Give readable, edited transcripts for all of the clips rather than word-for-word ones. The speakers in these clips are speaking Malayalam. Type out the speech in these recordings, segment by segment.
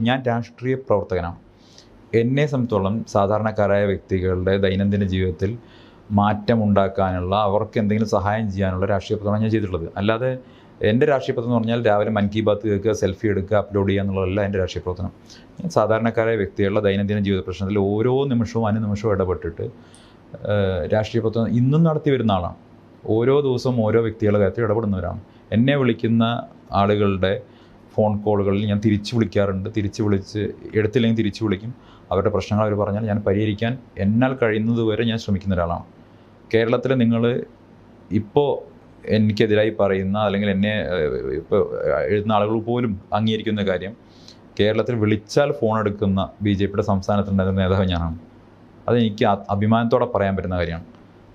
ഞാൻ രാഷ്ട്രീയ പ്രവർത്തകനാണ്. എന്നെ സംബന്ധിച്ചോളം സാധാരണക്കാരായ വ്യക്തികളുടെ ദൈനംദിന ജീവിതത്തിൽ മാറ്റമുണ്ടാക്കാനുള്ള, അവർക്ക് എന്തെങ്കിലും സഹായം ചെയ്യാനുള്ള രാഷ്ട്രീയ പ്രവർത്തനമാണ് ഞാൻ ചെയ്തിട്ടുള്ളത്. അല്ലാതെ എൻ്റെ രാഷ്ട്രീയ പ്രവർത്തനം എന്ന് പറഞ്ഞാൽ രാവിലെ മൻ കി ബാത്ത് കേൾക്കുക, സെൽഫി എടുക്കുക, അപ്ലോഡ് ചെയ്യുക എന്നുള്ളതല്ല എൻ്റെ രാഷ്ട്രീയ പ്രവർത്തനം. ഞാൻ സാധാരണക്കാരായ വ്യക്തികളുടെ ദൈനംദിന ജീവിത പ്രശ്നത്തിൽ ഓരോ നിമിഷവും അനുനിമിഷവും ഇടപെട്ടിട്ട് രാഷ്ട്രീയ പ്രവർത്തനം ഇന്നും നടത്തി വരുന്ന ആളാണ്. ഓരോ ദിവസവും ഓരോ വ്യക്തികളുടെ കാര്യത്തിൽ ഇടപെടുന്നവരാണ്. എന്നെ വിളിക്കുന്ന ആളുകളുടെ ഫോൺ കോളുകളിൽ ഞാൻ തിരിച്ച് വിളിക്കാറുണ്ട്. തിരിച്ച് വിളിച്ച് എടുത്തില്ലെങ്കിൽ തിരിച്ച് വിളിക്കും. അവരുടെ പ്രശ്നങ്ങൾ അവർ പറഞ്ഞാൽ ഞാൻ പരിഹരിക്കാൻ എന്നാൽ കഴിയുന്നത് വരെ ഞാൻ ശ്രമിക്കുന്ന ഒരാളാണ്. കേരളത്തിൽ നിങ്ങൾ ഇപ്പോൾ എനിക്കെതിരായി പറയുന്ന, അല്ലെങ്കിൽ എന്നെ ഇപ്പോൾ എഴുതുന്ന ആളുകൾ പോലും അംഗീകരിക്കുന്ന കാര്യം, കേരളത്തിൽ വിളിച്ചാൽ ഫോൺ എടുക്കുന്ന BJPയുടെ സംസ്ഥാനത്തുണ്ടായിരുന്ന നേതാവ് ഞാനാണ്. അതെനിക്ക് അഭിമാനത്തോടെ പറയാൻ പറ്റുന്ന കാര്യമാണ്.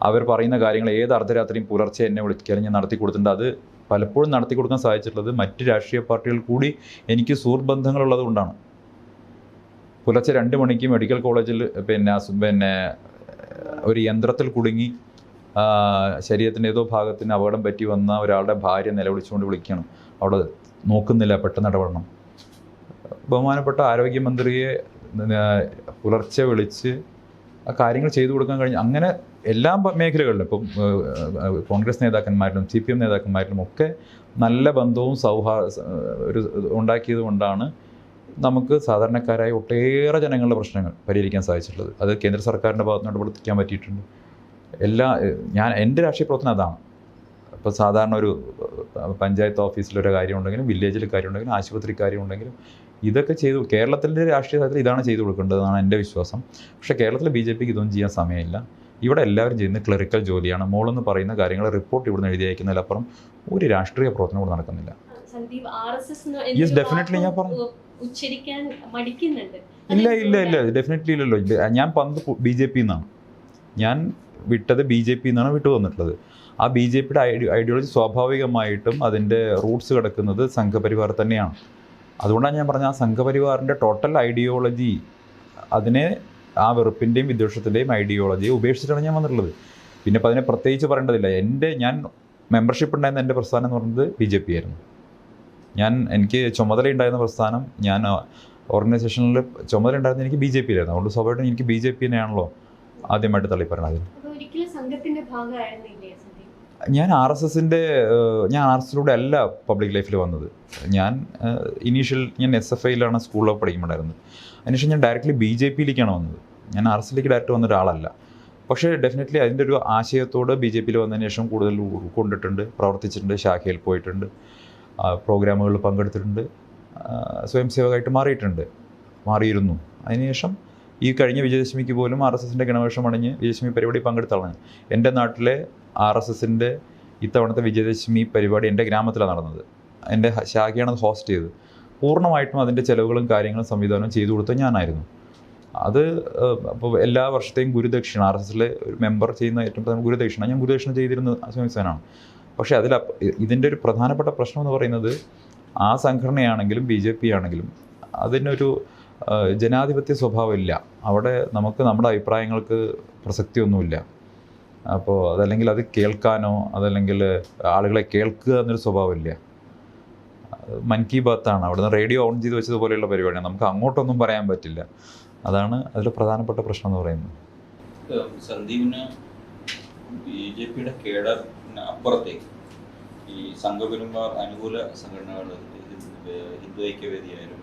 അവർ പറയുന്ന കാര്യങ്ങൾ ഏത് അർദ്ധരാത്രിയും പുലർച്ചെ എന്നെ വിളിക്കാനും ഞാൻ നടത്തി കൊടുത്തിട്ടുണ്ട്. അത് പലപ്പോഴും നടത്തി കൊടുക്കാൻ സാധിച്ചിട്ടുള്ളത് മറ്റ് രാഷ്ട്രീയ പാർട്ടികൾ കൂടി എനിക്ക് സുഹൃത്ത് ബന്ധങ്ങളുള്ളത് കൊണ്ടാണ്. പുലർച്ചെ 2 മണിക്ക് മെഡിക്കൽ കോളേജിൽ പിന്നെ ഒരു യന്ത്രത്തിൽ കുടുങ്ങി ശരീരത്തിൻ്റെ ഏതോ ഭാഗത്തിന് അപകടം പറ്റി വന്ന ഒരാളുടെ ഭാര്യ നിലവിളിച്ചുകൊണ്ട് വിളിക്കണം, അവിടെ നോക്കുന്നില്ല, പെട്ടെന്ന് ഇടപെടണം. ബഹുമാനപ്പെട്ട ആരോഗ്യമന്ത്രിയെ പുലർച്ചെ വിളിച്ച് ആ കാര്യങ്ങൾ ചെയ്തു കൊടുക്കാൻ കഴിഞ്ഞു. അങ്ങനെ എല്ലാ മേഖലകളിലും, ഇപ്പം കോൺഗ്രസ് നേതാക്കന്മാരിലും CPM നേതാക്കന്മാരിലും ഒക്കെ നല്ല ബന്ധവും ഒരു ഉണ്ടാക്കിയത് കൊണ്ടാണ് നമുക്ക് സാധാരണക്കാരായ ഒട്ടേറെ ജനങ്ങളുടെ പ്രശ്നങ്ങൾ പരിഹരിക്കാൻ സാധിച്ചിട്ടുള്ളത്. അത് കേന്ദ്ര സർക്കാരിൻ്റെ ഭാഗത്തുനിന്ന് പ്രവർത്തിക്കാൻ പറ്റിയിട്ടുണ്ട്. എൻ്റെ രാഷ്ട്രീയ പ്രവർത്തനം അതാണ്. ഇപ്പോൾ സാധാരണ ഒരു പഞ്ചായത്ത് ഓഫീസിലൊരു കാര്യം ഉണ്ടെങ്കിലും, വില്ലേജിൽ കാര്യം ഉണ്ടെങ്കിലും, ആശുപത്രി കാര്യം ഉണ്ടെങ്കിലും, ഇതൊക്കെ ചെയ്തു കേരളത്തിൻ്റെ രാഷ്ട്രീയ തലത്തിൽ ഇതാണ് ചെയ്തു കൊടുക്കേണ്ടതെന്നാണ് എൻ്റെ വിശ്വാസം. പക്ഷേ കേരളത്തിലെ BJPക്ക് ഇതൊന്നും ചെയ്യാൻ സമയമില്ല. ഇവിടെ എല്ലാവരും ചെയ്യുന്നത് ക്ലറിക്കൽ ജോലിയാണ്. മോളെന്ന് പറയുന്ന കാര്യങ്ങൾ റിപ്പോർട്ട് ഇവിടുന്ന് എഴുതി അയക്കുന്നതിലപ്പുറം ഒരു രാഷ്ട്രീയ പ്രവർത്തനം ഇവിടെ നടക്കുന്നില്ല. യെസ്, ഡെഫിനറ്റ്ലി ഞാൻ പറഞ്ഞു. ഇല്ല, ഡെഫിനറ്റ്ലി ഇല്ലല്ലോ. ഞാൻ പണ്ട് BJP എന്നാണ്, ഞാൻ വിട്ടത് BJP എന്നാണ് വിട്ടു വന്നിട്ടുള്ളത്. ആ BJPയുടെ ഐഡിയോളജി സ്വാഭാവികമായിട്ടും അതിൻ്റെ റൂട്ട്സ് കിടക്കുന്നത് സംഘപരിവാർ തന്നെയാണ്. അതുകൊണ്ടാണ് ഞാൻ പറഞ്ഞ ആ സംഘപരിവാറിൻ്റെ ടോട്ടൽ ഐഡിയോളജി, അതിനെ ആ വെറുപ്പിൻ്റെയും വിദ്വേഷത്തിൻ്റെയും ഐഡിയോളജിയെ ഉപേക്ഷിച്ചിട്ടാണ് ഞാൻ വന്നിട്ടുള്ളത്. പിന്നെ ഇപ്പോൾ അതിനെ പ്രത്യേകിച്ച് പറയേണ്ടതില്ല. ഞാൻ മെമ്പർഷിപ്പ് ഉണ്ടായിരുന്ന എൻ്റെ പ്രസ്ഥാനം എന്ന് പറയുന്നത് BJP ആയിരുന്നു. എനിക്ക് ചുമതല ഉണ്ടായിരുന്ന പ്രസ്ഥാനം, ഞാൻ ഓർഗനൈസേഷനിൽ ചുമതല ഉണ്ടായിരുന്ന എനിക്ക് BJPയിലായിരുന്നു. അതുകൊണ്ട് സ്വാഭാവികമായിട്ടും എനിക്ക് BJPനെയാണല്ലോ ആദ്യമായിട്ട് തള്ളിപ്പറയണത്. ഞാൻ RSSലൂടെ അല്ല പബ്ലിക് ലൈഫിൽ വന്നത്. ഞാൻ SFIയിലാണ് സ്കൂളിലൊക്കെ പഠിക്കുമ്പോണ്ടായിരുന്നത്. അതിനുശേഷം ഞാൻ ഡയറക്റ്റ്ലി BJPയിലേക്കാണ് വന്നത്. ഞാൻ RSSലേക്ക് ഡയറക്റ്റ് വന്ന ഒരാളല്ല. പക്ഷേ ഡെഫിനറ്റ്ലി അതിൻ്റെ ഒരു ആശയത്തോട് BJPയിൽ വന്നതിന് ശേഷം കൂടുതൽ ഉൾക്കൊണ്ടിട്ടുണ്ട്, പ്രവർത്തിച്ചിട്ടുണ്ട്, ശാഖയിൽ പോയിട്ടുണ്ട്, പ്രോഗ്രാമുകളിൽ പങ്കെടുത്തിട്ടുണ്ട്, സ്വയം സേവകമായിട്ട് മാറിയിരുന്നു. അതിനുശേഷം ഈ കഴിഞ്ഞ വിജയദശമിക്ക് പോലും RSSൻ്റെ ഗണവേഷം അണിഞ്ഞ് വിജയദശമി പരിപാടി പങ്കെടുത്താണ്. എൻ്റെ നാട്ടിലെ RSSൻ്റെ ഇത്തവണത്തെ വിജയദശമി പരിപാടി എൻ്റെ ഗ്രാമത്തിലാണ് നടന്നത്. എൻ്റെ ശാഖയാണ് അത് ഹോസ്റ്റ് ചെയ്തത്. പൂർണ്ണമായിട്ടും അതിൻ്റെ ചിലവുകളും കാര്യങ്ങളും സംവിധാനവും ചെയ്തു കൊടുത്തത് ഞാനായിരുന്നു. അത് അപ്പോൾ എല്ലാ വർഷത്തെയും ഗുരുദക്ഷിണ, RSSലെ ഒരു മെമ്പർ ചെയ്യുന്ന ഏറ്റവും പ്രധാന ഗുരുദക്ഷിണ, ഞാൻ ഗുരുദക്ഷിണ ചെയ്തിരുന്ന സ്വയംസേനാണ്. പക്ഷേ ഇതിൻ്റെ ഒരു പ്രധാനപ്പെട്ട പ്രശ്നം എന്ന് പറയുന്നത്, ആ സംഘടനയാണെങ്കിലും BJP ആണെങ്കിലും അതിനൊരു ജനാധിപത്യ സ്വഭാവമില്ല. അവിടെ നമുക്ക് നമ്മുടെ അഭിപ്രായങ്ങൾക്ക് പ്രസക്തിയൊന്നുമില്ല. അപ്പോൾ അതല്ലെങ്കിൽ അത് കേൾക്കാനോ അതല്ലെങ്കിൽ ആളുകളെ കേൾക്കുക എന്നൊരു സ്വഭാവമില്ല. മൻ കി ബാത്താണ്, അവിടുന്ന് റേഡിയോ ഓൺ ചെയ്ത് വെച്ചതുപോലെയുള്ള പരിപാടിയാണ്. നമുക്ക് അങ്ങോട്ടൊന്നും പറയാൻ പറ്റില്ല. അതാണ് അതിൽ പ്രധാനപ്പെട്ട പ്രശ്നം എന്ന് പറയുന്നത്. സന്ദീപിന് BJPയുടെ കേഡറിന് അപ്പുറത്തേക്ക് ഈ സംഘപരിവാർ അനുകൂല സംഘടനകൾ, ഹിന്ദു ഐക്യവേദിയായാലും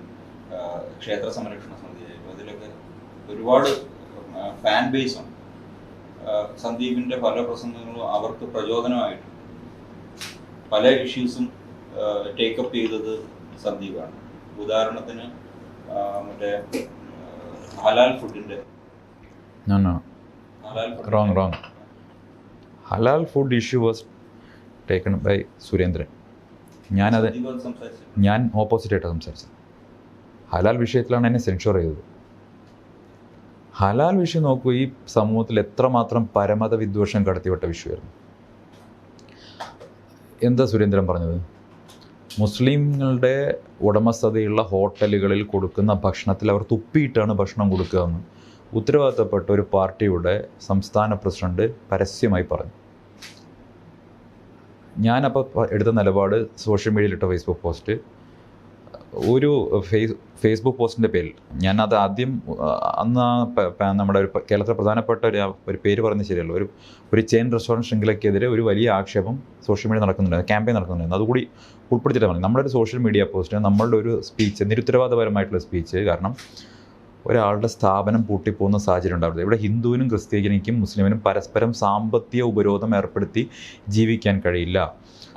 ക്ഷേത്ര സംരക്ഷണ സമിതിയായാലും, അതിലൊക്കെ ഒരുപാട് ഫാൻ ബേസ് ഉണ്ട്. സന്ദീപിൻ്റെ പല പ്രസംഗങ്ങളും അവർക്ക് പ്രചോദനമായിട്ടുണ്ട്. പല ഇഷ്യൂസും ടേക്കപ്പ് ചെയ്തത് സന്ദീപാണ്. ഉദാഹരണത്തിന് മറ്റേ ഹലാൽ ഫുഡിൻ്റെ ഹലാൽ food issue was taken by Surendran. ഞാൻ ഓപ്പോസിറ്റായിട്ടാണ് സംസാരിച്ചത്. ഹലാൽ വിഷയത്തിലാണ് എന്നെ സെൻഷർ ചെയ്തത്. ഹലാൽ വിഷയം നോക്കൂ, ഈ സമൂഹത്തിൽ എത്രമാത്രം പരമത വിദ്വേഷം കടത്തിവിട്ട വിഷയമായിരുന്നു. എന്താ സുരേന്ദ്രൻ പറഞ്ഞത്? മുസ്ലിങ്ങളുടെ ഉടമസ്ഥതയുള്ള ഹോട്ടലുകളിൽ കൊടുക്കുന്ന ഭക്ഷണത്തിൽ അവർ തുപ്പിയിട്ടാണ് ഭക്ഷണം കൊടുക്കുകയെന്ന് ഉത്തരവാദിത്തപ്പെട്ട ഒരു പാർട്ടിയുടെ സംസ്ഥാന പ്രസിഡന്റ് പരസ്യമായി പറഞ്ഞു. ഞാനപ്പോൾ എടുത്ത നിലപാട് സോഷ്യൽ മീഡിയയിലിട്ട ഫേസ്ബുക്ക് പോസ്റ്റ്, ഒരു ഫേസ്ബുക്ക് പോസ്റ്റിൻ്റെ പേരിൽ ഞാനത് ആദ്യം അന്ന് നമ്മുടെ ഒരു കേരളത്തിലെ പ്രധാനപ്പെട്ട ഒരു പേര് പറയുന്നത് ശരിയല്ല, ഒരു ചെയിൻ റെസ്റ്റോറൻറ്റ് ശൃംഖലയ്ക്കെതിരെ ഒരു വലിയ ആക്ഷേപം സോഷ്യൽ മീഡിയ നടക്കുന്നുണ്ടായിരുന്നു, ക്യാമ്പയിൻ നടക്കുന്നുണ്ടായിരുന്നു. അതുകൂടി ഉൾപ്പെടുത്തിയിട്ട് പറഞ്ഞു നമ്മുടെ ഒരു സോഷ്യൽ മീഡിയ പോസ്റ്റ്, നമ്മളുടെ ഒരു സ്പീച്ച്, നിരുത്തരവാദപരമായിട്ടുള്ള സ്പീച്ച് കാരണം ഒരാളുടെ സ്ഥാപനം പൂട്ടിപ്പോകുന്ന സാഹചര്യം ഉണ്ടാവുന്നത്. ഇവിടെ ഹിന്ദുവിനും ക്രിസ്ത്യാനിക്കും മുസ്ലിമിനും പരസ്പരം സാമ്പത്തിക ഉപരോധം ഏർപ്പെടുത്തി ജീവിക്കാൻ കഴിയില്ല.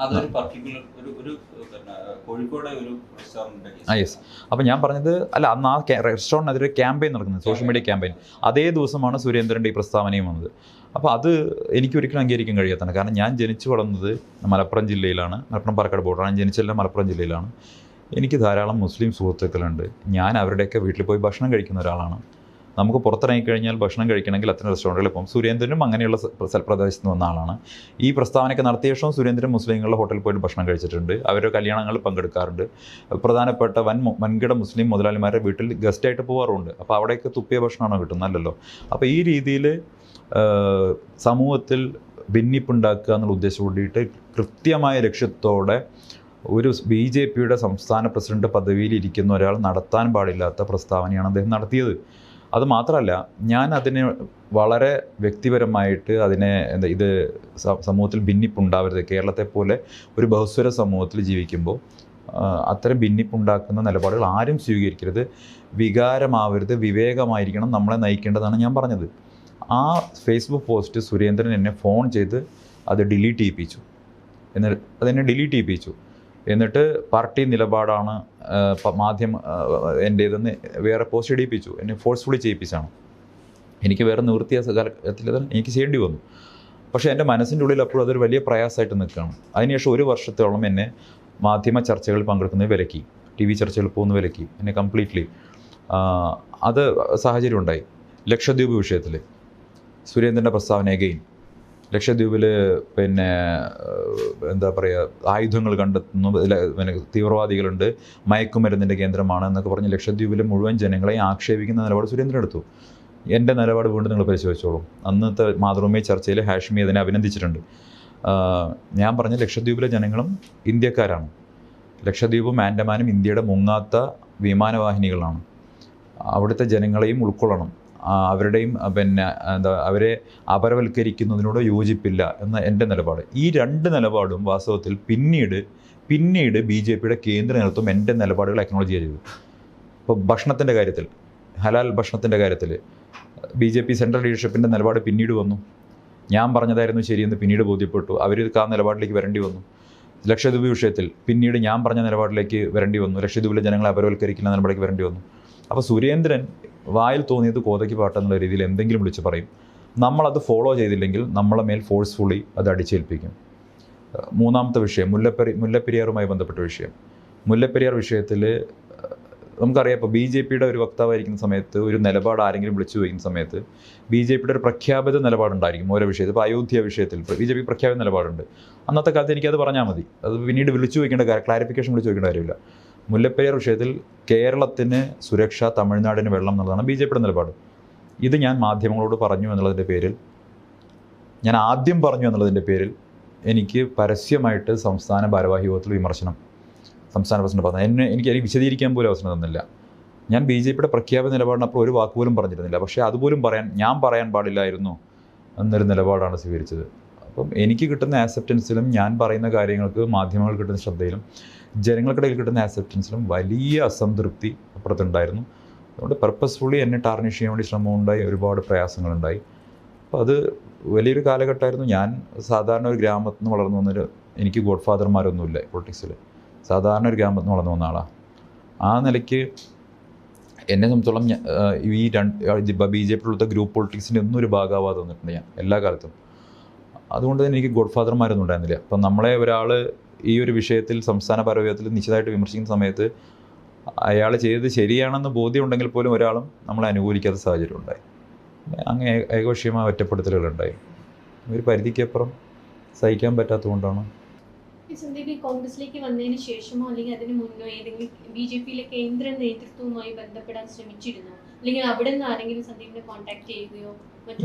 അതൊരു പർട്ടിക്കുലർ ഒരു കോഴിക്കോട് ഒരു റെസ്റ്റോറൻറ്റ്. യെസ്. അപ്പോൾ ഞാൻ പറഞ്ഞത് അല്ല, അന്ന് ആ റെസ്റ്റോറൻറ്റിനെതിരെ ക്യാമ്പയിൻ നടക്കുന്നത്, സോഷ്യൽ മീഡിയ ക്യാമ്പയിൻ. അതേ ദിവസമാണ് സുരേന്ദ്രൻ്റെ ഈ പ്രസ്താവനയും വന്നത്. അപ്പോൾ അത് എനിക്കൊരിക്കലും അംഗീകരിക്കാൻ കഴിയാത്തതാണ്. കാരണം ഞാൻ ജനിച്ചു വളർന്നത് മലപ്പുറം ജില്ലയിലാണ്, മലപ്പുറം പാലക്കാട് ബോർഡറാണ്. ഞാൻ ജനിച്ചെല്ലാം മലപ്പുറം ജില്ലയിലാണ്. എനിക്ക് ധാരാളം മുസ്ലിം സുഹൃത്തുക്കളുണ്ട്. ഞാൻ അവരുടെയൊക്കെ വീട്ടിൽ പോയി ഭക്ഷണം കഴിക്കുന്ന ഒരാളാണ്. നമുക്ക് പുറത്തിറങ്ങിക്കഴിഞ്ഞാൽ ഭക്ഷണം കഴിക്കണമെങ്കിൽ അത്തരം റെസ്റ്റോറൻറ്റുകളിൽ പോകും. സുരേന്ദ്രനും അങ്ങനെയുള്ള പ്രദേശത്ത് നിന്ന് വന്ന ആളാണ്. ഈ പ്രസ്താവനയൊക്കെ നടത്തിയ ശേഷം സുരേന്ദ്രൻ മുസ്ലിങ്ങളുടെ ഹോട്ടലിൽ പോയിട്ട് ഭക്ഷണം കഴിച്ചിട്ടുണ്ട്, അവരുടെ കല്യാണങ്ങളിൽ പങ്കെടുക്കാറുണ്ട്, പ്രധാനപ്പെട്ട വൻകിട മുസ്ലിം മുതലാളിമാരുടെ വീട്ടിൽ ഗസ്റ്റായിട്ട് പോകാറുണ്ട്. അപ്പോൾ അവിടെയൊക്കെ തുപ്പിയ ഭക്ഷണമാണോ കിട്ടുന്നതല്ലോ. അപ്പോൾ ഈ രീതിയിൽ സമൂഹത്തിൽ ഭിന്നിപ്പുണ്ടാക്കുക എന്നുള്ള ഉദ്ദേശം കൂടിയിട്ട് കൃത്യമായ ലക്ഷ്യത്തോടെ ഒരു BJPയുടെ സംസ്ഥാന പ്രസിഡന്റ് പദവിയിൽ ഇരിക്കുന്ന ഒരാൾ നടത്താൻ പാടില്ലാത്ത പ്രസ്താവനയാണ് അദ്ദേഹം നടത്തിയത്. അത് മാത്രമല്ല, ഞാൻ അതിനെ വളരെ വ്യക്തിപരമായിട്ട് അതിനെ ഇത് സമൂഹത്തിൽ ഭിന്നിപ്പുണ്ടാവരുത്, കേരളത്തെ പോലെ ഒരു ബഹുസ്വര സമൂഹത്തിൽ ജീവിക്കുമ്പോൾ അത്തരം ഭിന്നിപ്പുണ്ടാക്കുന്ന നിലപാടുകൾ ആരും സ്വീകരിക്കരുത്, വികാരമാവരുത്, വിവേകമായിരിക്കണം നമ്മളെ നയിക്കേണ്ടതാണ് ഞാൻ പറഞ്ഞത്. ആ ഫേസ്ബുക്ക് പോസ്റ്റ് സുരേന്ദ്രൻ എന്നെ ഫോൺ ചെയ്ത് അത് ഡിലീറ്റ് ചെയ്യിപ്പിച്ചു. എന്നിട്ട് പാർട്ടി നിലപാടാണ് മാധ്യമം എൻ്റേതെന്ന് വേറെ പോസ്റ്റ് ഇടിയിപ്പിച്ചു. എന്നെ ഫോഴ്സ്ഫുള്ളി ചെയ്യിപ്പിച്ചാണ്. എനിക്ക് വേറെ നിവൃത്തിയ കാലത്തിൽ എനിക്ക് ചെയ്യേണ്ടി വന്നു. പക്ഷേ എൻ്റെ മനസ്സിൻ്റെ ഉള്ളിൽ അപ്പോഴും അതൊരു വലിയ പ്രയാസമായിട്ട് നിൽക്കുകയാണ്. അതിനുശേഷം 1 വർഷത്തോളം എന്നെ മാധ്യമ ചർച്ചകളിൽ പങ്കെടുക്കുന്നത് വിലക്കി, TV ചർച്ചകളിൽ പോകുന്ന വിലക്കി എന്നെ കംപ്ലീറ്റ്ലി. അത് സാഹചര്യം ഉണ്ടായി. ലക്ഷദ്വീപ് വിഷയത്തിൽ സുരേന്ദ്രൻ്റെ പ്രസ്താവന അഗെയിൻ, ലക്ഷദ്വീപിൽ എന്താ പറയുക, ആയുധങ്ങൾ കണ്ടെത്തുന്നു, തീവ്രവാദികളുണ്ട്, മയക്കുമരുന്നിൻ്റെ കേന്ദ്രമാണ് എന്നൊക്കെ പറഞ്ഞ് ലക്ഷദ്വീപിലെ മുഴുവൻ ജനങ്ങളെയും ആക്ഷേപിക്കുന്ന നിലപാട് സുരേന്ദ്രൻ എടുത്തു. എൻ്റെ നിലപാട് വീണ്ടും നിങ്ങൾ പരിശോധിച്ചോളും. അന്നത്തെ മാതൃഭൂമി ചർച്ചയിൽ ഹാഷ്മി അതിനെ അഭിനന്ദിച്ചിട്ടുണ്ട്. ഞാൻ പറഞ്ഞ ലക്ഷദ്വീപിലെ ജനങ്ങളും ഇന്ത്യക്കാരാണ്. ലക്ഷദ്വീപും ആൻഡമാനും ഇന്ത്യയുടെ മുങ്ങാത്ത വിമാനവാഹിനികളാണ്. അവിടുത്തെ ജനങ്ങളെയും ഉൾക്കൊള്ളണം, അവരുടെയും അവരെ അപരവൽക്കരിക്കുന്നതിനോട് യോജിപ്പില്ല എന്ന എൻ്റെ നിലപാട്. ഈ 2 നിലപാടും വാസ്തവത്തിൽ പിന്നീട് BJPയുടെ കേന്ദ്ര നേതൃത്വം എൻ്റെ നിലപാടുകൾ അക്നോളജ് ചെയ്തു. ഇപ്പോൾ ഭക്ഷണത്തിൻ്റെ കാര്യത്തിൽ, ഹലാൽ ഭക്ഷണത്തിൻ്റെ കാര്യത്തിൽ BJP സെൻട്രൽ ലീഡർഷിപ്പിൻ്റെ നിലപാട് പിന്നീട് വന്നു. ഞാൻ പറഞ്ഞതായിരുന്നു ശരിയെന്ന് പിന്നീട് ബോധ്യപ്പെട്ടു, അവർക്ക് ആ നിലപാടിലേക്ക് വരേണ്ടി വന്നു. ലക്ഷദ്വീപ് വിഷയത്തിൽ പിന്നീട് ഞാൻ പറഞ്ഞ നിലപാടിലേക്ക് വരേണ്ടി വന്നു, ലക്ഷദ്വീപിലെ ജനങ്ങളെ അപരവൽക്കരിക്കുന്ന നിലപാടിലേക്ക് വരേണ്ടി വന്നു. അപ്പോൾ സുരേന്ദ്രൻ വായിൽ തോന്നിയത് കോതയ്ക്ക് പാട്ടെന്നുള്ള രീതിയിൽ എന്തെങ്കിലും വിളിച്ച് പറയും. നമ്മളത് ഫോളോ ചെയ്തില്ലെങ്കിൽ നമ്മളെ മേൽ ഫോഴ്സ്ഫുള്ളി അത് അടിച്ചേൽപ്പിക്കും. 3ാമത്തെ വിഷയം മുല്ലപ്പെരിയാറുമായി ബന്ധപ്പെട്ട വിഷയം. മുല്ലപ്പെരിയാർ വിഷയത്തിൽ നമുക്കറിയാം, ഇപ്പോൾ BJPയുടെ ഒരു വക്താവായിരിക്കുന്ന സമയത്ത് ഒരു നിലപാട് ആരെങ്കിലും വിളിച്ചു വയ്ക്കുന്ന സമയത്ത് BJPയുടെ ഒരു പ്രഖ്യാപിത നിലപാടുണ്ടായിരിക്കും ഓരോ വിഷയത്തിൽ. ഇപ്പോൾ അയോധ്യ വിഷയത്തിൽ BJP പ്രഖ്യാപിത നിലപാടുണ്ട്. അന്നത്തെ കാലത്ത് എനിക്കത് പറഞ്ഞാൽ മതി, അത് പിന്നീട് വിളിച്ചു വയ്ക്കേണ്ട ക്ലാരിഫിക്കേഷൻ വിളിച്ചു വയ്ക്കേണ്ട കാര്യമില്ല. മുല്ലപ്പെരിയാർ വിഷയത്തിൽ കേരളത്തിന് സുരക്ഷ, തമിഴ്നാടിന് വെള്ളം എന്നുള്ളതാണ് BJPയുടെ നിലപാട്. ഇത് ഞാൻ മാധ്യമങ്ങളോട് പറഞ്ഞു എന്നുള്ളതിൻ്റെ പേരിൽ, ഞാൻ ആദ്യം പറഞ്ഞു എന്നുള്ളതിൻ്റെ പേരിൽ എനിക്ക് പരസ്യമായിട്ട് സംസ്ഥാന ഭാരവാഹി യോഗത്തിൽ വിമർശനം സംസ്ഥാന പ്രസിഡന്റ് പറഞ്ഞു. എനിക്ക് വിശദീകരിക്കാൻ പോലും അവസരം തന്നില്ല. ഞാൻ BJPയുടെ പ്രഖ്യാപിത നിലപാടിനപ്പുറം ഒരു വാക്കുപോലും പറഞ്ഞിരുന്നില്ല. പക്ഷേ അതുപോലും ഞാൻ പറയാൻ പാടില്ലായിരുന്നു എന്നൊരു നിലപാടാണ് സ്വീകരിച്ചത്. അപ്പം എനിക്ക് കിട്ടുന്ന ആക്സെപ്റ്റൻസിലും ഞാൻ പറയുന്ന കാര്യങ്ങൾക്ക് മാധ്യമങ്ങൾ കിട്ടുന്ന ശ്രദ്ധയിലും ജനങ്ങൾക്കിടയിൽ കിട്ടുന്ന ആക്സെപ്റ്റൻസിലും വലിയ അസംതൃപ്തി അപ്പുറത്തുണ്ടായിരുന്നു. അതുകൊണ്ട് പർപ്പസ്ഫുള്ളി എന്നെ ടാർണിഷ് ചെയ്യാൻ വേണ്ടി ശ്രമമുണ്ടായി, ഒരുപാട് പ്രയാസങ്ങളുണ്ടായി. അപ്പോൾ അത് വലിയൊരു കാലഘട്ടമായിരുന്നു. ഞാൻ സാധാരണ ഒരു ഗ്രാമത്തിൽ നിന്ന് വളർന്നു വന്നൊരു, എനിക്ക് ഗോഡ് ഫാദർമാരൊന്നുമില്ല പൊളിറ്റിക്സിൽ, സാധാരണ ഒരു ഗ്രാമത്തിൽ നിന്ന് വളർന്നു വന്ന ആളാണ്. ആ നിലയ്ക്ക് എന്നെ സംബന്ധിച്ചോളം ഈ BJPയിലുള്ള ഗ്രൂപ്പ് പൊളിറ്റിക്സിൻ്റെ ഒന്നും ഒരു ഭാഗമാവാതെ വന്നിട്ടുണ്ട് ഞാൻ എല്ലാ കാലത്തും. അതുകൊണ്ട് തന്നെ എനിക്ക് ഗോഡ് ഫാദർമാരൊന്നും ഉണ്ടായിരുന്നില്ല. അപ്പം നമ്മളെ ഒരാൾ ഈ ഒരു വിഷയത്തിൽ സംസ്ഥാന ഭാരവാഹിത്വത്തിൽ നിശ്ചിതമായിട്ട് വിമർശിക്കുന്ന സമയത്ത് അയാൾ ചെയ്തത് ശരിയാണെന്ന് ബോധ്യമുണ്ടെങ്കിൽ പോലും ഒരാളും നമ്മളെ അനുകൂലിക്കാത്ത സാഹചര്യം ഉണ്ടായി. അങ്ങനെ ഏകപക്ഷീയമായ ഒറ്റപ്പെടുത്തലുകളുണ്ടായി. ഒരു പരിധിക്കപ്പുറം സഹിക്കാൻ പറ്റാത്തതുകൊണ്ടാണ്. സന്ദീപ് കോൺഗ്രസിലേക്ക് വന്നതിന് ശേഷമോ അല്ലെങ്കിൽ അതിന് മുന്നോ ഏതെങ്കിലും BJPയിലെ കേന്ദ്ര നേതൃത്വവുമായി ബന്ധപ്പെടാൻ ശ്രമിച്ചിരുന്നോ? അല്ലെങ്കിൽ അവിടെ നിന്ന് ആരെങ്കിലും സന്ദീപിനെ കോൺടാക്ട് ചെയ്യുകയോ?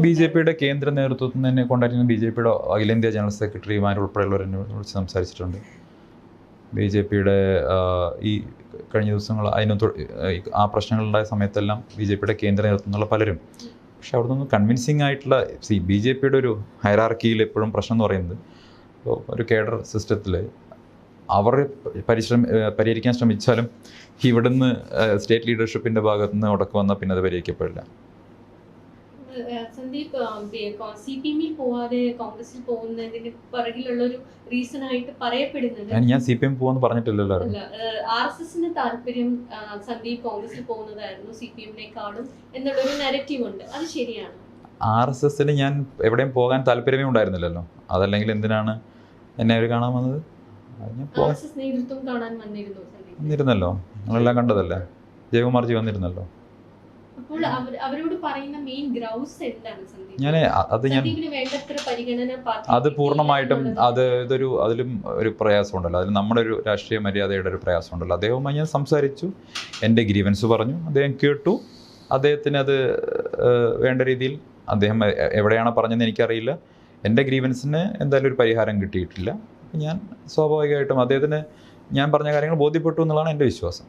BJPയുടെ കേന്ദ്ര നേതൃത്വത്തിൽ തന്നെ കോൺടാക്ട് ചെയ്യുന്ന BJPയുടെ അഖിലേന്ത്യാ ജനറൽ സെക്രട്ടറിമാരുൾപ്പെടെയുള്ളവരെന്നെ വിളിച്ച് സംസാരിച്ചിട്ടുണ്ട്. BJPയുടെ ഈ കഴിഞ്ഞ ദിവസങ്ങൾ ആ പ്രശ്നങ്ങളുണ്ടായ സമയത്തെല്ലാം BJPയുടെ കേന്ദ്ര നേതൃത്വത്തിലുള്ള പലരും, പക്ഷെ അവിടെ നിന്ന് കൺവിൻസിങ് ആയിട്ടുള്ള BJPയുടെ ഒരു ഹൈറാർക്കിയിൽ എപ്പോഴും പ്രശ്നം എന്ന് പറയുന്നത്, ഇപ്പോൾ ഒരു കേഡർ സിസ്റ്റത്തിൽ അവർ പരിഹരിക്കാൻ ശ്രമിച്ചാലും ഇവിടുന്ന് സ്റ്റേറ്റ് ലീഡർഷിപ്പിൻ്റെ ഭാഗത്തു നിന്ന് ഉടക്ക് വന്നാൽ പിന്നെ അത് പരിഹരിക്കപ്പെടില്ല. സന്ദീപ്, CPM പോവാതെ കോൺഗ്രസിൽ പോകുന്നതിന് പിറകിലുള്ള ഒരു റീസൺ ആയിട്ട് പറയപ്പെടുന്നത്, ഞാൻ CPM പോവാന്ന് പറഞ്ഞിട്ടില്ലല്ലോ. RSSന് താല്പര്യം സന്ദീപ് കോൺഗ്രസിൽ പോകുന്നതായിരുന്നു CPM-നേക്കാളും എന്നുള്ളൊരു നെഗറ്റീവ് ഉണ്ട്. അത് ശരിയാണ്? RSSന് ഞാൻ എവിടെയും പോകാൻ താല്പര്യമേ ഉണ്ടായിരുന്നില്ലല്ലോ. അതല്ലെങ്കിൽ എന്തിനാണ് എന്നെ അവർ കാണാൻ വന്നത്? RSS നേതൃത്വം കാണാൻ വന്നിരുന്നല്ലോ, നമ്മളെല്ലാം കണ്ടതല്ലേ. ജയകുമാർജി വന്നിരുന്നല്ലോ. അപ്പോൾ അവരോട് പറയുന്ന മെയിൻ ഗ്രൗസ് എന്താണ് സന്ദീപ്? അത് പൂർണ്ണമായിട്ടും അതിലും ഒരു പ്രയാസമുണ്ടല്ലോ, അതിൽ നമ്മുടെ ഒരു രാഷ്ട്രീയ മര്യാദയുടെ ഒരു പ്രയാസമുണ്ടല്ലോ. അദ്ദേഹവുമായി ഞാൻ സംസാരിച്ചു, എൻ്റെ ഗ്രീവൻസ് പറഞ്ഞു, അദ്ദേഹം കേട്ടു. അദ്ദേഹത്തിന് അത് വേണ്ട രീതിയിൽ അദ്ദേഹം എവിടെയാണ് പറഞ്ഞതെന്ന് എനിക്കറിയില്ല. എൻ്റെ ഗ്രീവൻസിന് എന്തായാലും ഒരു പരിഹാരം കിട്ടിയിട്ടില്ല. ഞാൻ സ്വാഭാവികമായിട്ടും അദ്ദേഹത്തിന് ഞാൻ പറഞ്ഞ കാര്യങ്ങൾ ബോധ്യപ്പെട്ടു എന്നുള്ളതാണ് എൻ്റെ വിശ്വാസം.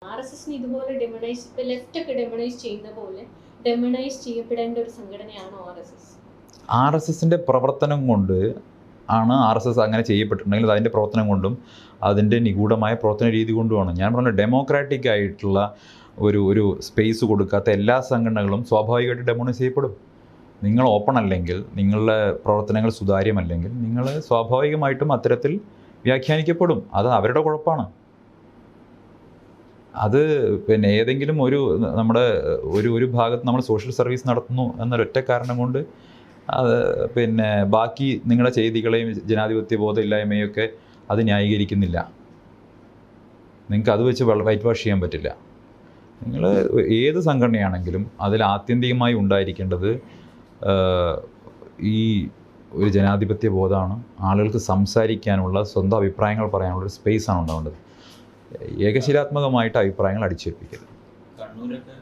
RSSന് ഇതുപോലെ ലെഫ്റ്റ് ഒക്കെ ഡെമണൈസ് ചെയ്യുന്ന പോലെ ഡെമണൈസ് ചെയ്യപ്പെടേണ്ട ഒരു സംഘടനയാണോ RSS? RSSന്റെ പ്രവർത്തനം കൊണ്ട് ആണ് RSS അങ്ങനെ ചെയ്യപ്പെട്ടിട്ടുണ്ടെങ്കിൽ അതിൻ്റെ പ്രവർത്തനം കൊണ്ടും അതിൻ്റെ നിഗൂഢമായ പ്രവർത്തന രീതി കൊണ്ടുമാണ്. ഞാൻ പറഞ്ഞ ഡെമോക്രാറ്റിക് ആയിട്ടുള്ള ഒരു സ്പേസ് കൊടുക്കാത്ത എല്ലാ സംഘടനകളും സ്വാഭാവികമായിട്ട് ഡെമോണൈസ് ചെയ്യപ്പെടും. നിങ്ങൾ ഓപ്പൺ അല്ലെങ്കിൽ, നിങ്ങളുടെ പ്രവർത്തനങ്ങൾ സുതാര്യമല്ലെങ്കിൽ നിങ്ങൾ സ്വാഭാവികമായിട്ടും അത്തരത്തിൽ വ്യാഖ്യാനിക്കപ്പെടും. അത് അവരുടെ കുഴപ്പമാണ്. അത് പിന്നെ ഏതെങ്കിലും നമ്മുടെ ഒരു ഭാഗത്ത് നമ്മൾ സോഷ്യൽ സർവീസ് നടത്തുന്നു എന്നൊരൊറ്റ കാരണം കൊണ്ട് അത് പിന്നെ ബാക്കി നിങ്ങളുടെ ചെയ്തികളെയും ജനാധിപത്യ ബോധമില്ലായ്മയൊക്കെ അത് ന്യായീകരിക്കുന്നില്ല. നിങ്ങൾക്ക് അത് വെച്ച് വൈറ്റ് വാഷ് ചെയ്യാൻ പറ്റില്ല. നിങ്ങൾ ഏത് സംഘടനയാണെങ്കിലും അതിൽ ആത്യന്തികമായി ഉണ്ടായിരിക്കേണ്ടത് ഈ ഒരു ജനാധിപത്യ ബോധമാണ്. ആളുകൾക്ക് സംസാരിക്കാനുള്ള, സ്വന്തം അഭിപ്രായങ്ങൾ പറയാനുള്ള ഒരു സ്പേസാണ് ഉണ്ടാവേണ്ടത്. ഏകശിലാത്മകമായിട്ട് അഭിപ്രായങ്ങൾ അടിച്ചേൽപ്പിക്കരുത്. കണ്ണൂരൊക്കെ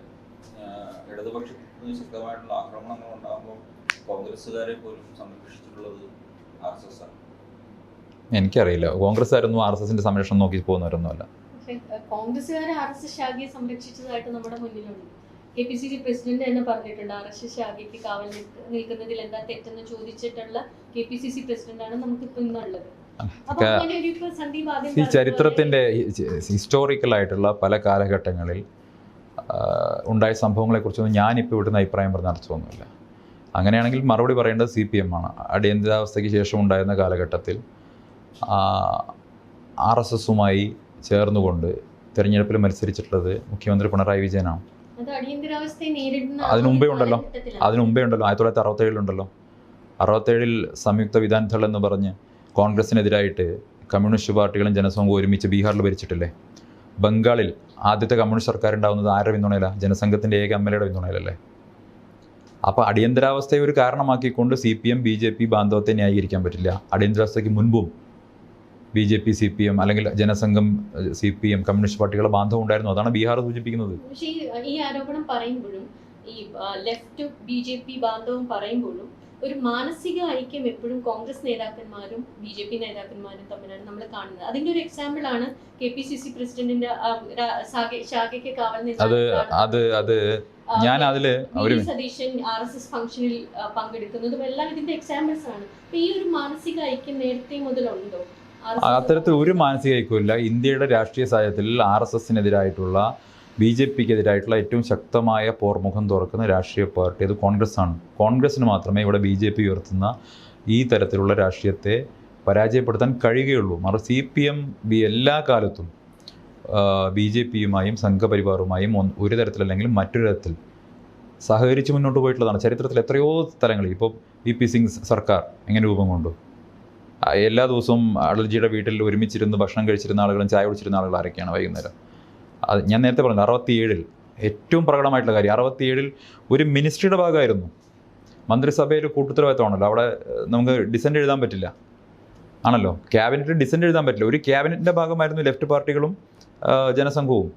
ഇടതുപക്ഷത്തിന് ശക്തമായിട്ടുള്ള ആക്രമണങ്ങൾ ഉണ്ടാകുമ്പോൾ കോൺഗ്രസ്സുകാരെ പോലും സംരക്ഷിച്ചിട്ടുള്ളത് RSS ആണ്. എനിക്കറിയില്ല, കോൺഗ്രസ്സുകാരൊന്നും RSSന്റെ സംരക്ഷണം നോക്കി പോകുന്നവരൊന്നുമല്ല. കോൺഗ്രസ്സുകാർ RSS ശാഖയെ സംരക്ഷിച്ചതായിട്ട് നമ്മുടെ മുന്നിലുണ്ട്. KPCC പ്രസിഡന്റ് തന്നെ പറഞ്ഞിട്ടുണ്ട്, RSS ശാഖയ്ക്ക് കാവൽ നിൽക്കുന്നതിൽ എന്താ തെറ്റെന്ന് ചോദിച്ചിട്ടുള്ള KPCC പ്രസിഡന്റാണ് നമുക്കിപ്പോൾ ഇന്നുള്ളത്. ഈ ചരിത്രത്തിൻ്റെ ഹിസ്റ്റോറിക്കലായിട്ടുള്ള പല കാലഘട്ടങ്ങളിൽ ഉണ്ടായ സംഭവങ്ങളെക്കുറിച്ചൊന്നും ഞാനിപ്പോൾ ഇവിടുന്ന് അഭിപ്രായം പറഞ്ഞ അർത്ഥമൊന്നുമില്ല. അങ്ങനെയാണെങ്കിൽ മറുപടി പറയേണ്ടത് CPM ആണ്. അടിയന്തരാവസ്ഥയ്ക്ക് ശേഷം ഉണ്ടായിരുന്ന കാലഘട്ടത്തിൽ RSSുമായി ചേർന്നുകൊണ്ട് തിരഞ്ഞെടുപ്പിൽ മത്സരിച്ചിട്ടുള്ളത് മുഖ്യമന്ത്രി പിണറായി വിജയനാണ്. അതിനു മുമ്പേ ഉണ്ടല്ലോ 1967 67 സംയുക്ത വിധാൻതൾ എന്ന് പറഞ്ഞ് കോൺഗ്രസിനെതിരായിട്ട് കമ്മ്യൂണിസ്റ്റ് പാർട്ടികളും ജനസംഘവും ഒരുമിച്ച് ബീഹാറിൽ ഭരിച്ചിട്ടില്ലേ? ബംഗാളിൽ ആദ്യത്തെ കമ്മ്യൂണിസ്റ്റ് സർക്കാർ ഉണ്ടാകുന്നത് ആരുടെ പിന്തുണയിലാണ്? ജനസംഘത്തിൻ്റെ ഏക MLA യുടെ പിന്തുണയിലല്ലേ? അപ്പോൾ അടിയന്തരാവസ്ഥയെ ഒരു കാരണമാക്കിക്കൊണ്ട് CPM BJP ബാന്ധവത്തെ ന്യായീകരിക്കാൻ പറ്റില്ല. അടിയന്തരാവസ്ഥയ്ക്ക് മുൻപും BJP CPM അല്ലെങ്കിൽ ജനസംഘം CPM കമ്മ്യൂണിസ്റ്റ് പാർട്ടികളുടെ ബാന്ധവം ഉണ്ടായിരുന്നു. അതാണ് ബീഹാർ സൂചിപ്പിക്കുന്നത്. പക്ഷേ ഈ ആരോപണം പറയുമ്പോഴും ഈ ലെഫ്റ്റ് BJP ബാന്ധവം പറയുമ്പോഴും ഒരു മാനസിക ഐക്യം എപ്പോഴും കോൺഗ്രസ് നേതാക്കന്മാരും BJP നേതാക്കന്മാരും തമ്മിലാണ് നമ്മൾ കാണുന്നത്. അതിന്റെ ഒരു എക്സാമ്പിൾ ആണ് KPCC പ്രസിഡന്റിന്റെ ശാഖയ്ക്ക് കാവൽ സതീശൻ RSS ഫംഗ്ഷനിൽ പങ്കെടുക്കുന്നതും എല്ലാം ഇതിന്റെ എക്സാമ്പിൾസ് ആണ്. ഈ ഒരു മാനസിക ഐക്യം നേരത്തെ മുതലുണ്ടോ? അത്തരത്തിൽ ഒരു മാനസിക ഐക്യമില്ല. ഇന്ത്യയുടെ രാഷ്ട്രീയ സാഹചര്യത്തിൽ RSSനെതിരായിട്ടുള്ള BJPക്കെതിരായിട്ടുള്ള ഏറ്റവും ശക്തമായ പോർമുഖം തുറക്കുന്ന രാഷ്ട്രീയ പാർട്ടി അത് കോൺഗ്രസ്സാണ്. കോൺഗ്രസ്സിന് മാത്രമേ ഇവിടെ BJP ഉയർത്തുന്ന ഈ തരത്തിലുള്ള രാഷ്ട്രീയത്തെ പരാജയപ്പെടുത്താൻ കഴിയുകയുള്ളൂ. CPM എല്ലാ കാലത്തും BJPയുമായും സംഘപരിവാറുമായും ഒരു തരത്തിലല്ലെങ്കിൽ മറ്റൊരു തരത്തിൽ സഹകരിച്ച് മുന്നോട്ട് പോയിട്ടുള്ളതാണ്. ചരിത്രത്തിൽ എത്രയോ സ്ഥലങ്ങളിൽ ഇപ്പോൾ VP സിംഗ് സർക്കാർ എങ്ങനെ രൂപം കൊണ്ടു? എല്ലാ ദിവസവും അടൽജിയുടെ വീട്ടിൽ ഒരുമിച്ചിരുന്ന് ഭക്ഷണം കഴിച്ചിരുന്ന ആളുകളും ചായ കുടിച്ചിരുന്ന ആളുകൾ ആരൊക്കെയാണ് വൈകുന്നേരം? അത് ഞാൻ നേരത്തെ പറഞ്ഞു 67 ഏറ്റവും പ്രകടമായിട്ടുള്ള കാര്യം. 67 ഒരു മിനിസ്ട്രിയുടെ ഭാഗമായിരുന്നു. മന്ത്രിസഭയിൽ കൂട്ടുത്തരവാദിത്തമാണല്ലോ. അവിടെ നമുക്ക് ഡിസെൻ്റ് എഴുതാൻ പറ്റില്ല ആണല്ലോ. ക്യാബിനറ്റിൽ ഡിസെൻ്റ് എഴുതാൻ പറ്റില്ല. ഒരു ക്യാബിനറ്റിൻ്റെ ഭാഗമായിരുന്നു ലെഫ്റ്റ് പാർട്ടികളും ജനസംഘവും.